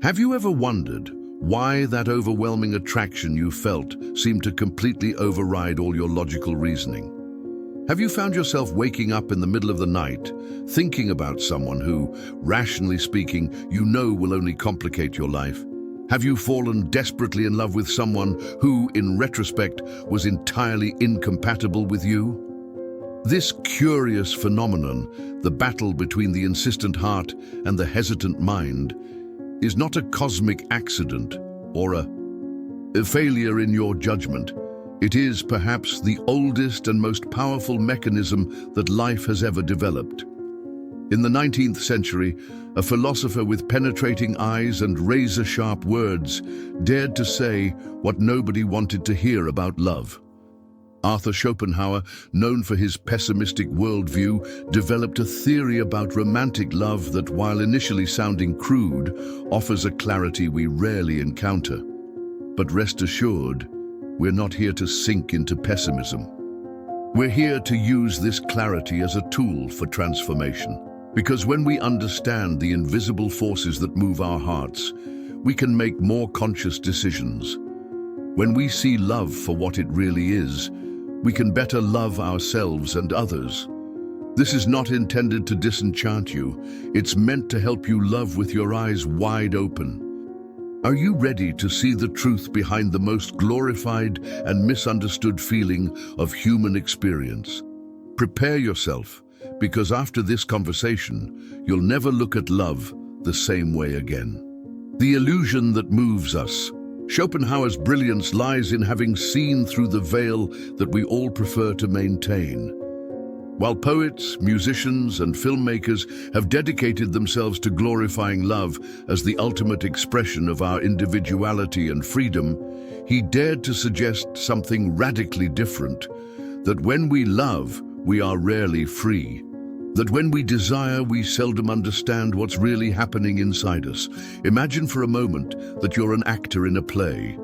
Have you ever wondered why that overwhelming attraction you felt seemed to completely override all your logical reasoning? Have you found yourself waking up in the middle of the night, thinking about someone who, rationally speaking, you know will only complicate your life? Have you fallen desperately in love with someone who, in retrospect, was entirely incompatible with you? This curious phenomenon, the battle between the insistent heart and the hesitant mind, is not a cosmic accident or a failure in your judgment. It is perhaps the oldest and most powerful mechanism that life has ever developed. In the 19th century, a philosopher with penetrating eyes and razor-sharp words dared to say what nobody wanted to hear about love. Arthur Schopenhauer, known for his pessimistic worldview, developed a theory about romantic love that, while initially sounding crude, offers a clarity we rarely encounter. But rest assured, we're not here to sink into pessimism. We're here to use this clarity as a tool for transformation. Because when we understand the invisible forces that move our hearts, we can make more conscious decisions. When we see love for what it really is, we can better love ourselves and others. This is not intended to disenchant you. It's meant to help you love with your eyes wide open. Are you ready to see the truth behind the most glorified and misunderstood feeling of human experience? Prepare yourself, because after this conversation, you'll never look at love the same way again. The illusion that moves us. Schopenhauer's brilliance lies in having seen through the veil that we all prefer to maintain. While poets, musicians, and filmmakers have dedicated themselves to glorifying love as the ultimate expression of our individuality and freedom, he dared to suggest something radically different: that when we love, we are rarely free. That when we desire, we seldom understand what's really happening inside us. Imagine for a moment that you're an actor in a play.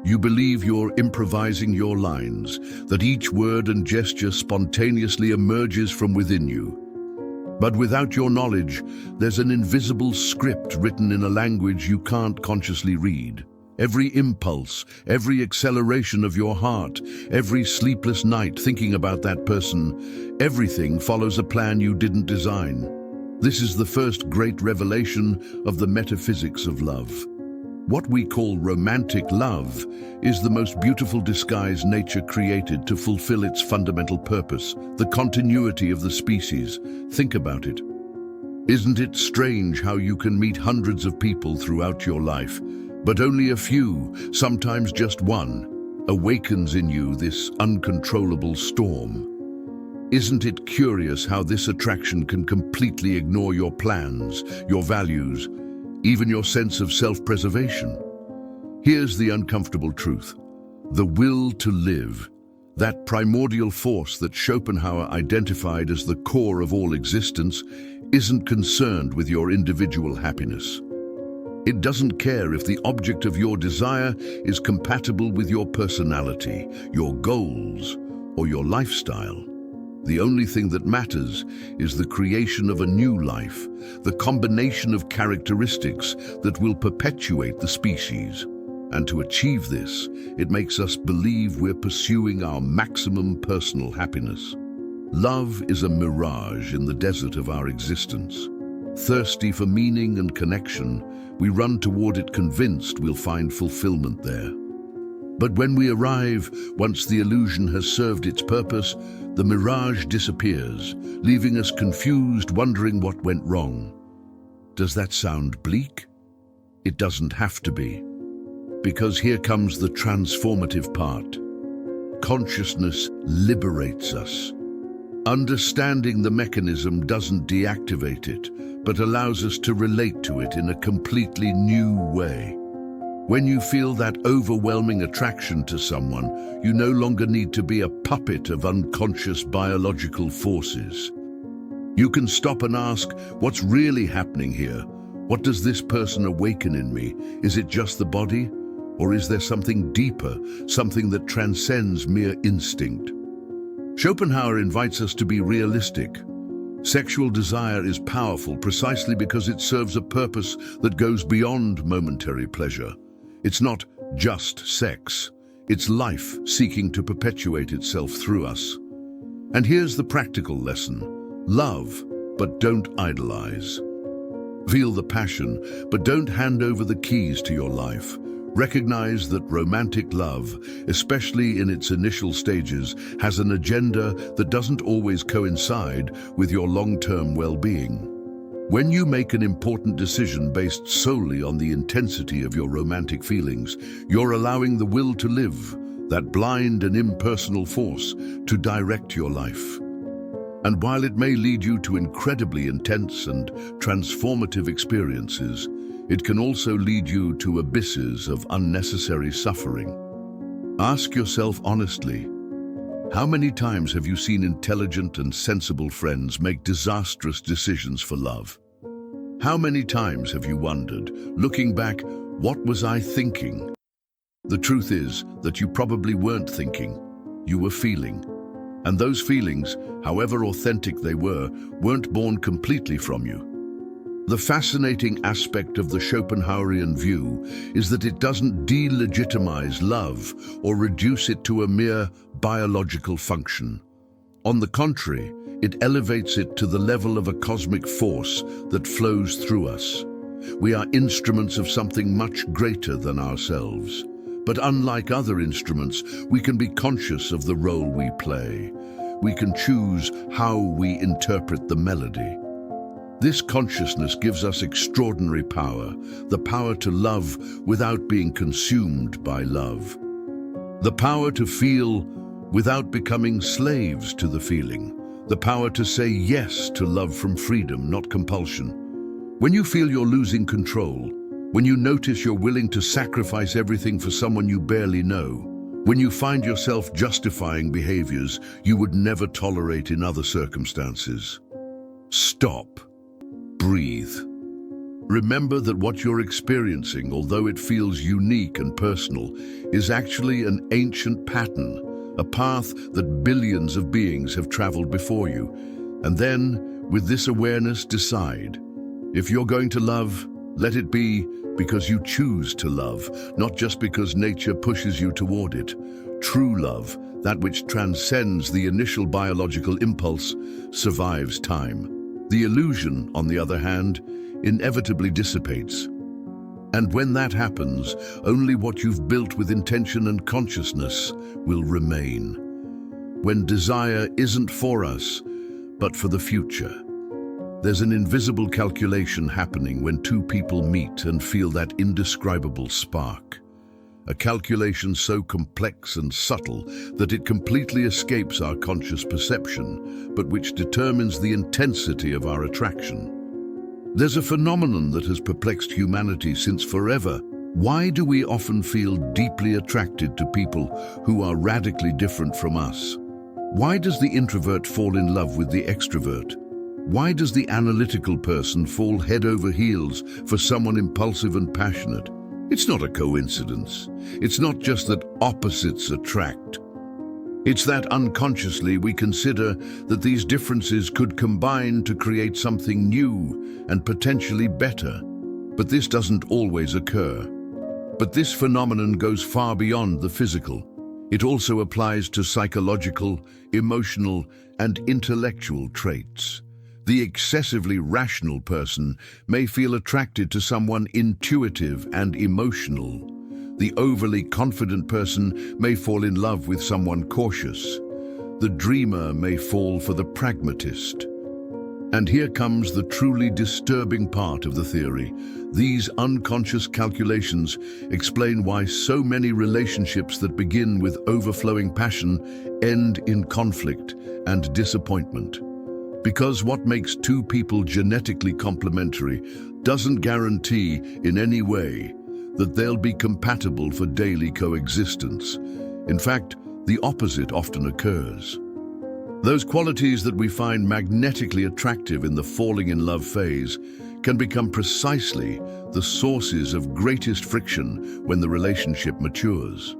You believe you're improvising your lines, that each word and gesture spontaneously emerges from within you. But without your knowledge, there's an invisible script written in a language you can't consciously read. Every impulse, every acceleration of your heart, every sleepless night thinking about that person, everything follows a plan you didn't design. This is the first great revelation of the metaphysics of love. What we call romantic love is the most beautiful disguise nature created to fulfill its fundamental purpose, the continuity of the species. Think about it. Isn't it strange how you can meet hundreds of people throughout your life, but only a few, sometimes just one, awakens in you this uncontrollable storm? Isn't it curious how this attraction can completely ignore your plans, your values, even your sense of self-preservation? Here's the uncomfortable truth. The will to live, that primordial force that Schopenhauer identified as the core of all existence, isn't concerned with your individual happiness. It doesn't care if the object of your desire is compatible with your personality, your goals, or your lifestyle. The only thing that matters is the creation of a new life, the combination of characteristics that will perpetuate the species. And to achieve this, it makes us believe we're pursuing our maximum personal happiness. Love is a mirage in the desert of our existence. Thirsty for meaning and connection, we run toward it convinced we'll find fulfillment there. But when we arrive, once the illusion has served its purpose, the mirage disappears, leaving us confused, wondering what went wrong. Does that sound bleak? It doesn't have to be. Because here comes the transformative part. Consciousness liberates us. Understanding the mechanism doesn't deactivate it, but allows us to relate to it in a completely new way. When you feel that overwhelming attraction to someone, you no longer need to be a puppet of unconscious biological forces. You can stop and ask, what's really happening here? What does this person awaken in me? Is it just the body? Or is there something deeper, something that transcends mere instinct? Schopenhauer invites us to be realistic. Sexual desire is powerful precisely because it serves a purpose that goes beyond momentary pleasure. It's not just sex, it's life seeking to perpetuate itself through us. And here's the practical lesson: love, but don't idolize. Feel the passion, but don't hand over the keys to your life. Recognize that romantic love, especially in its initial stages, has an agenda that doesn't always coincide with your long-term well-being. When you make an important decision based solely on the intensity of your romantic feelings, you're allowing the will to live, that blind and impersonal force, to direct your life. And while it may lead you to incredibly intense and transformative experiences, it can also lead you to abysses of unnecessary suffering. Ask yourself honestly, how many times have you seen intelligent and sensible friends make disastrous decisions for love? How many times have you wondered, looking back, what was I thinking? The truth is that you probably weren't thinking, you were feeling. And those feelings, however authentic they were, weren't born completely from you. The fascinating aspect of the Schopenhauerian view is that it doesn't delegitimize love or reduce it to a mere biological function. On the contrary, it elevates it to the level of a cosmic force that flows through us. We are instruments of something much greater than ourselves. But unlike other instruments, we can be conscious of the role we play. We can choose how we interpret the melody. This consciousness gives us extraordinary power, the power to love without being consumed by love. The power to feel without becoming slaves to the feeling. The power to say yes to love from freedom, not compulsion. When you feel you're losing control, when you notice you're willing to sacrifice everything for someone you barely know, when you find yourself justifying behaviors you would never tolerate in other circumstances, stop. Breathe. Remember that what you're experiencing, although it feels unique and personal, is actually an ancient pattern, a path that billions of beings have traveled before you. And then, with this awareness, decide. If you're going to love, let it be because you choose to love, not just because nature pushes you toward it. True love, that which transcends the initial biological impulse, survives time. The illusion, on the other hand, inevitably dissipates. And when that happens, only what you've built with intention and consciousness will remain. When desire isn't for us, but for the future. There's an invisible calculation happening when two people meet and feel that indescribable spark. A calculation so complex and subtle that it completely escapes our conscious perception, but which determines the intensity of our attraction. There's a phenomenon that has perplexed humanity since forever. Why do we often feel deeply attracted to people who are radically different from us? Why does the introvert fall in love with the extrovert? Why does the analytical person fall head over heels for someone impulsive and passionate? It's not a coincidence. It's not just that opposites attract. It's that unconsciously we consider that these differences could combine to create something new and potentially better. But this doesn't always occur. But this phenomenon goes far beyond the physical. It also applies to psychological, emotional, and intellectual traits. The excessively rational person may feel attracted to someone intuitive and emotional. The overly confident person may fall in love with someone cautious. The dreamer may fall for the pragmatist. And here comes the truly disturbing part of the theory. These unconscious calculations explain why so many relationships that begin with overflowing passion end in conflict and disappointment. Because what makes two people genetically complementary doesn't guarantee in any way that they'll be compatible for daily coexistence. In fact, the opposite often occurs. Those qualities that we find magnetically attractive in the falling in love phase can become precisely the sources of greatest friction when the relationship matures.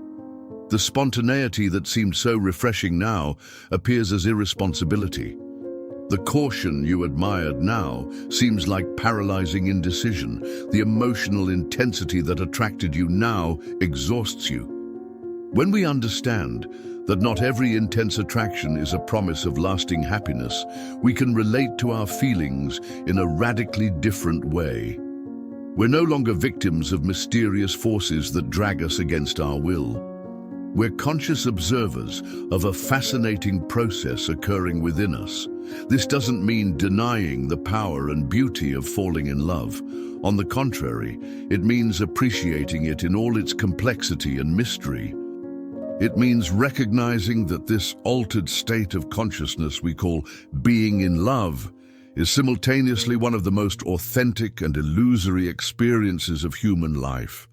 The spontaneity that seemed so refreshing now appears as irresponsibility. The caution you admired now seems like paralyzing indecision. The emotional intensity that attracted you now exhausts you. When we understand that not every intense attraction is a promise of lasting happiness, we can relate to our feelings in a radically different way. We're no longer victims of mysterious forces that drag us against our will. We're conscious observers of a fascinating process occurring within us. This doesn't mean denying the power and beauty of falling in love. On the contrary, it means appreciating it in all its complexity and mystery. It means recognizing that this altered state of consciousness we call being in love is simultaneously one of the most authentic and illusory experiences of human life.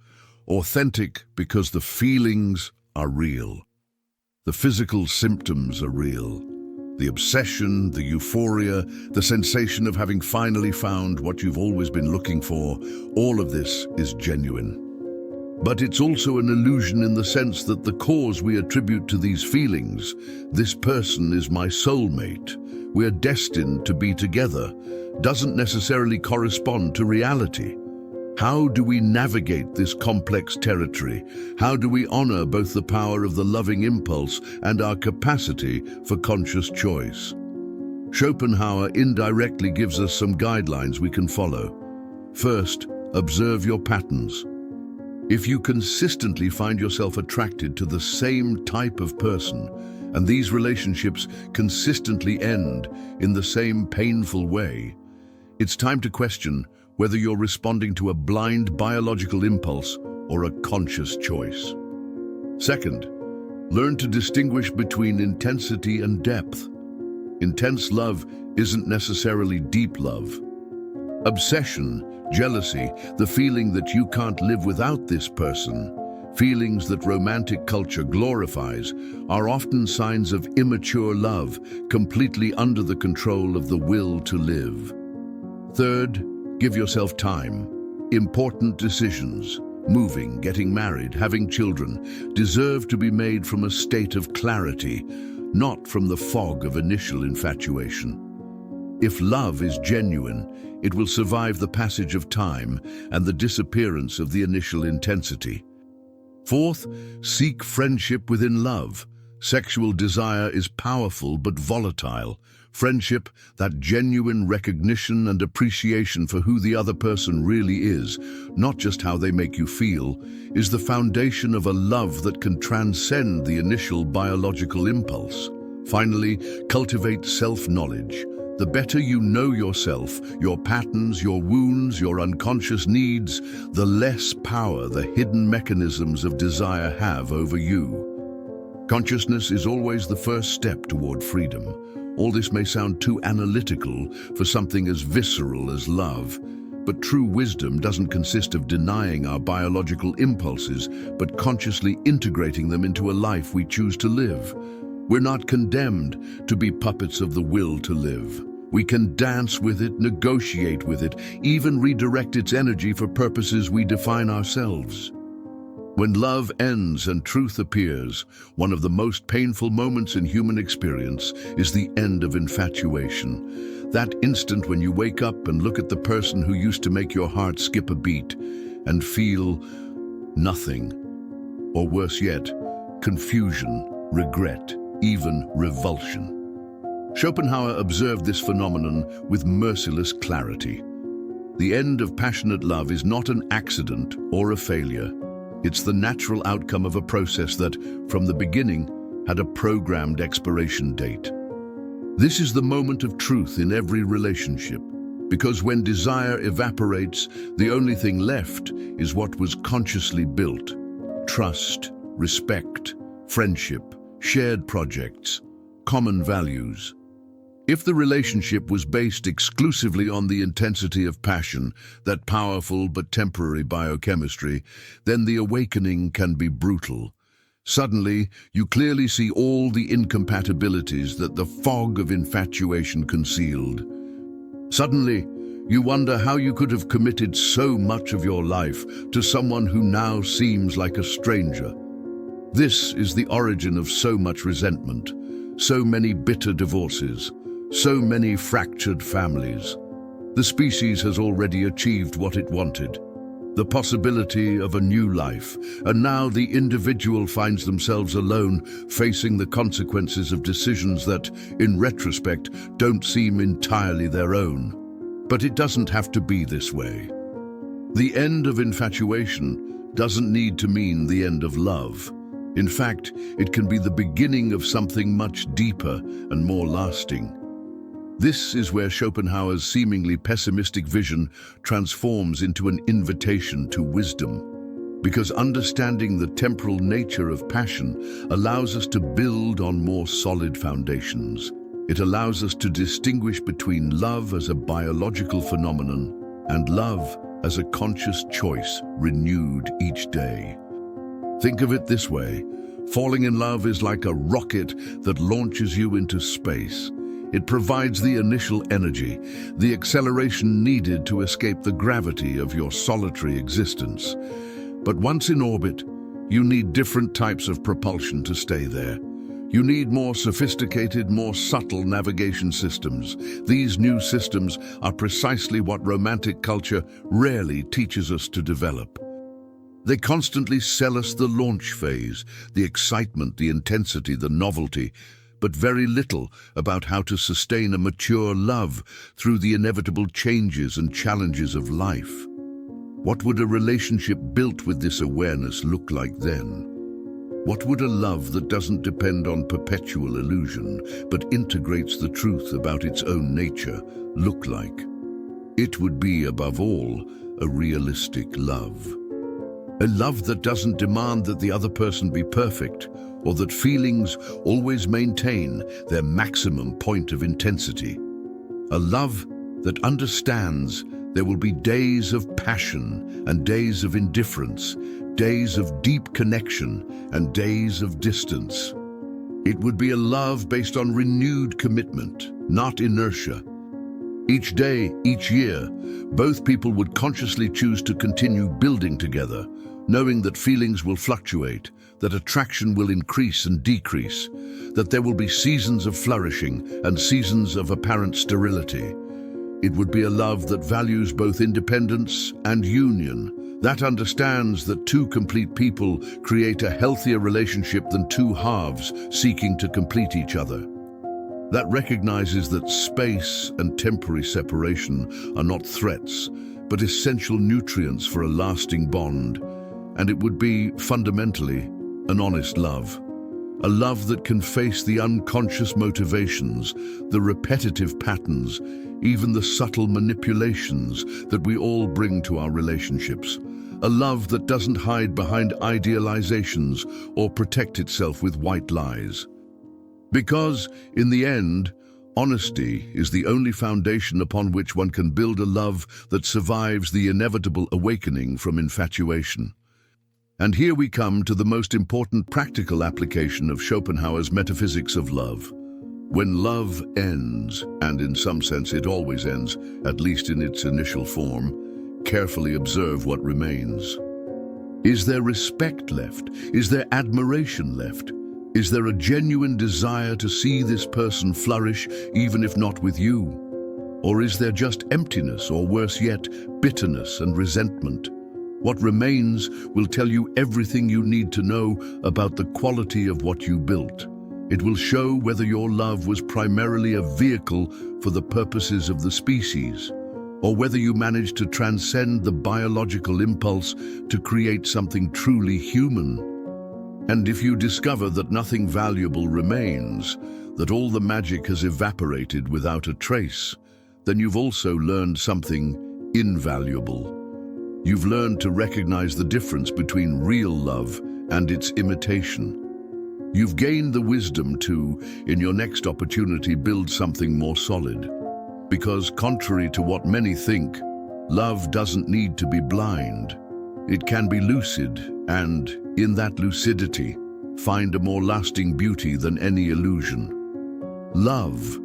Authentic because the feelings are real. The physical symptoms are real. The obsession, the euphoria, the sensation of having finally found what you've always been looking for, all of this is genuine. But it's also an illusion in the sense that the cause we attribute to these feelings, this person is my soulmate, we're destined to be together, doesn't necessarily correspond to reality. How do we navigate this complex territory? How do we honor both the power of the loving impulse and our capacity for conscious choice? Schopenhauer indirectly gives us some guidelines we can follow. First, observe your patterns. If you consistently find yourself attracted to the same type of person, and these relationships consistently end in the same painful way, it's time to question whether you're responding to a blind biological impulse or a conscious choice. Second, learn to distinguish between intensity and depth. Intense love isn't necessarily deep love. Obsession, jealousy, the feeling that you can't live without this person, feelings that romantic culture glorifies, are often signs of immature love, completely under the control of the will to live. Third, give yourself time. Important decisions, moving, getting married, having children, deserve to be made from a state of clarity, not from the fog of initial infatuation. If love is genuine, it will survive the passage of time and the disappearance of the initial intensity. Fourth, seek friendship within love. Sexual desire is powerful but volatile. Friendship, that genuine recognition and appreciation for who the other person really is, not just how they make you feel, is the foundation of a love that can transcend the initial biological impulse. Finally, cultivate self-knowledge. The better you know yourself, your patterns, your wounds, your unconscious needs, the less power the hidden mechanisms of desire have over you. Consciousness is always the first step toward freedom. All this may sound too analytical for something as visceral as love, but true wisdom doesn't consist of denying our biological impulses, but consciously integrating them into a life we choose to live. We're not condemned to be puppets of the will to live. We can dance with it, negotiate with it, even redirect its energy for purposes we define ourselves. When love ends and truth appears, one of the most painful moments in human experience is the end of infatuation. That instant when you wake up and look at the person who used to make your heart skip a beat and feel nothing, or worse yet, confusion, regret, even revulsion. Schopenhauer observed this phenomenon with merciless clarity. The end of passionate love is not an accident or a failure. It's the natural outcome of a process that, from the beginning, had a programmed expiration date. This is the moment of truth in every relationship, because when desire evaporates, the only thing left is what was consciously built: trust, respect, friendship, shared projects, common values. If the relationship was based exclusively on the intensity of passion, that powerful but temporary biochemistry, then the awakening can be brutal. Suddenly, you clearly see all the incompatibilities that the fog of infatuation concealed. Suddenly, you wonder how you could have committed so much of your life to someone who now seems like a stranger. This is the origin of so much resentment, so many bitter divorces, So many fractured families. The species has already achieved what it wanted, the possibility of a new life, and now the individual finds themselves alone, facing the consequences of decisions that, in retrospect, don't seem entirely their own. But it doesn't have to be this way. The end of infatuation doesn't need to mean the end of love. In fact, it can be the beginning of something much deeper and more lasting. This is where Schopenhauer's seemingly pessimistic vision transforms into an invitation to wisdom. Because understanding the temporal nature of passion allows us to build on more solid foundations. It allows us to distinguish between love as a biological phenomenon and love as a conscious choice renewed each day. Think of it this way: falling in love is like a rocket that launches you into space. It provides the initial energy, the acceleration needed to escape the gravity of your solitary existence. But once in orbit, you need different types of propulsion to stay there. You need more sophisticated, more subtle navigation systems. These new systems are precisely what romantic culture rarely teaches us to develop. They constantly sell us the launch phase, the excitement, the intensity, the novelty, but very little about how to sustain a mature love through the inevitable changes and challenges of life. What would a relationship built with this awareness look like then? What would a love that doesn't depend on perpetual illusion, but integrates the truth about its own nature, look like? It would be, above all, a realistic love. A love that doesn't demand that the other person be perfect, or that feelings always maintain their maximum point of intensity. A love that understands there will be days of passion and days of indifference, days of deep connection and days of distance. It would be a love based on renewed commitment, not inertia. Each day, each year, both people would consciously choose to continue building together, knowing that feelings will fluctuate, that attraction will increase and decrease, that there will be seasons of flourishing and seasons of apparent sterility. It would be a love that values both independence and union, that understands that two complete people create a healthier relationship than two halves seeking to complete each other. That recognizes that space and temporary separation are not threats, but essential nutrients for a lasting bond. And it would be, fundamentally, an honest love. A love that can face the unconscious motivations, the repetitive patterns, even the subtle manipulations that we all bring to our relationships. A love that doesn't hide behind idealizations or protect itself with white lies. Because, in the end, honesty is the only foundation upon which one can build a love that survives the inevitable awakening from infatuation. And here we come to the most important practical application of Schopenhauer's metaphysics of love. When love ends, and in some sense it always ends, at least in its initial form, carefully observe what remains. Is there respect left? Is there admiration left? Is there a genuine desire to see this person flourish, even if not with you? Or is there just emptiness, or worse yet, bitterness and resentment? What remains will tell you everything you need to know about the quality of what you built. It will show whether your love was primarily a vehicle for the purposes of the species, or whether you managed to transcend the biological impulse to create something truly human. And if you discover that nothing valuable remains, that all the magic has evaporated without a trace, then you've also learned something invaluable. You've learned to recognize the difference between real love and its imitation. You've gained the wisdom to, in your next opportunity, build something more solid. Because contrary to what many think, love doesn't need to be blind. It can be lucid and, in that lucidity, find a more lasting beauty than any illusion. Love.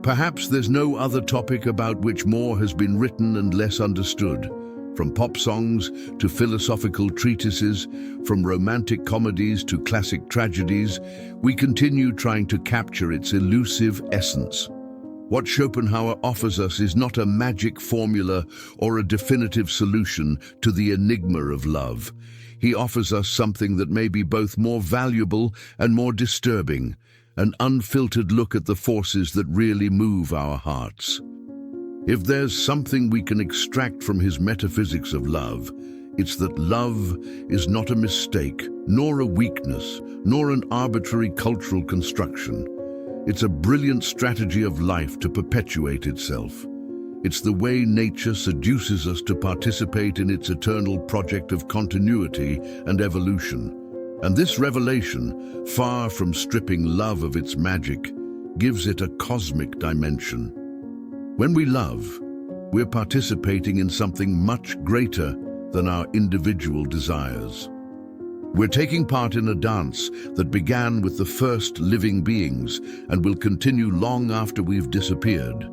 Perhaps there's no other topic about which more has been written and less understood. From pop songs to philosophical treatises, from romantic comedies to classic tragedies, we continue trying to capture its elusive essence. What Schopenhauer offers us is not a magic formula or a definitive solution to the enigma of love. He offers us something that may be both more valuable and more disturbing, an unfiltered look at the forces that really move our hearts. If there's something we can extract from his metaphysics of love, it's that love is not a mistake, nor a weakness, nor an arbitrary cultural construction. It's a brilliant strategy of life to perpetuate itself. It's the way nature seduces us to participate in its eternal project of continuity and evolution. And this revelation, far from stripping love of its magic, gives it a cosmic dimension. When we love, we're participating in something much greater than our individual desires. We're taking part in a dance that began with the first living beings and will continue long after we've disappeared.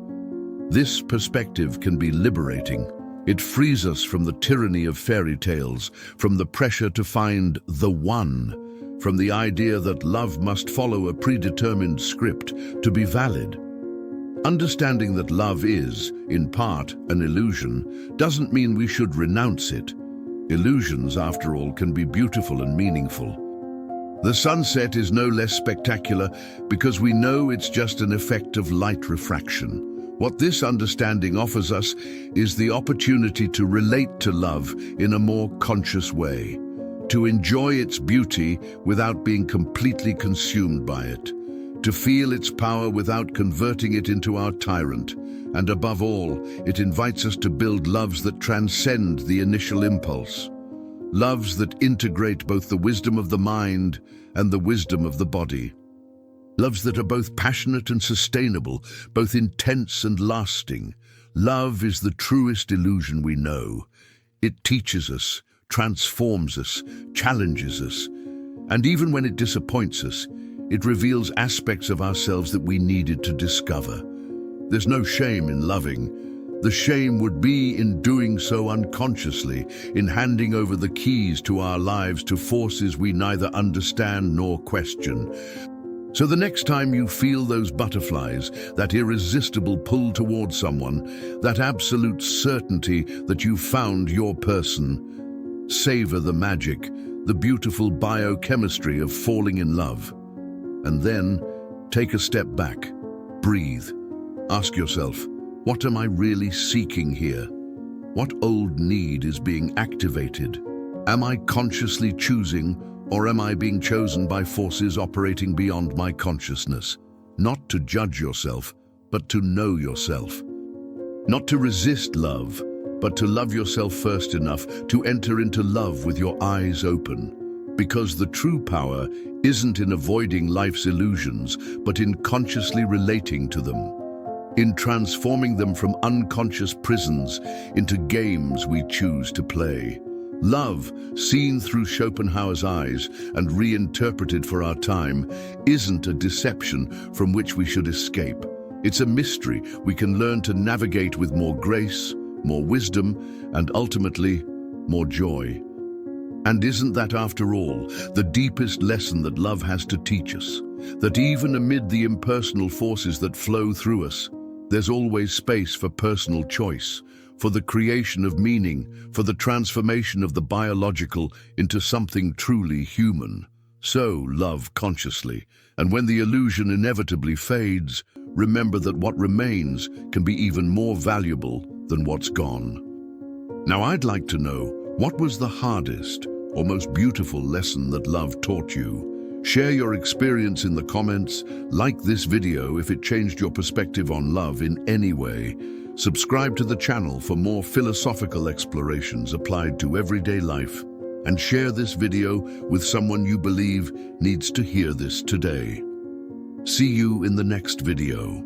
This perspective can be liberating. It frees us from the tyranny of fairy tales, from the pressure to find the one, from the idea that love must follow a predetermined script to be valid. Understanding that love is, in part, an illusion doesn't mean we should renounce it. Illusions, after all, can be beautiful and meaningful. The sunset is no less spectacular because we know it's just an effect of light refraction. What this understanding offers us is the opportunity to relate to love in a more conscious way, to enjoy its beauty without being completely consumed by it, to feel its power without converting it into our tyrant, and above all, it invites us to build loves that transcend the initial impulse, loves that integrate both the wisdom of the mind and the wisdom of the body. Loves that are both passionate and sustainable, both intense and lasting. Love is the truest illusion we know. It teaches us, transforms us, challenges us, and even when it disappoints us, it reveals aspects of ourselves that we needed to discover. There's no shame in loving. The shame would be in doing so unconsciously, in handing over the keys to our lives to forces we neither understand nor question. So the next time you feel those butterflies, that irresistible pull towards someone, that absolute certainty that you've found your person, savor the magic, the beautiful biochemistry of falling in love. And then, take a step back, breathe, ask yourself, what am I really seeking here? What old need is being activated? Am I consciously choosing, or am I being chosen by forces operating beyond my consciousness? Not to judge yourself, but to know yourself. Not to resist love, but to love yourself first enough to enter into love with your eyes open. Because the true power isn't in avoiding life's illusions, but in consciously relating to them, in transforming them from unconscious prisons into games we choose to play. Love, seen through Schopenhauer's eyes and reinterpreted for our time, isn't a deception from which we should escape. It's a mystery we can learn to navigate with more grace, more wisdom, and ultimately, more joy. And isn't that, after all, the deepest lesson that love has to teach us? That even amid the impersonal forces that flow through us, there's always space for personal choice, for the creation of meaning, for the transformation of the biological into something truly human. So love consciously, and when the illusion inevitably fades, remember that what remains can be even more valuable than what's gone. Now I'd like to know, what was the hardest or most beautiful lesson that love taught you? Share your experience in the comments, like this video if it changed your perspective on love in any way. Subscribe to the channel for more philosophical explorations applied to everyday life, and share this video with someone you believe needs to hear this today. See you in the next video.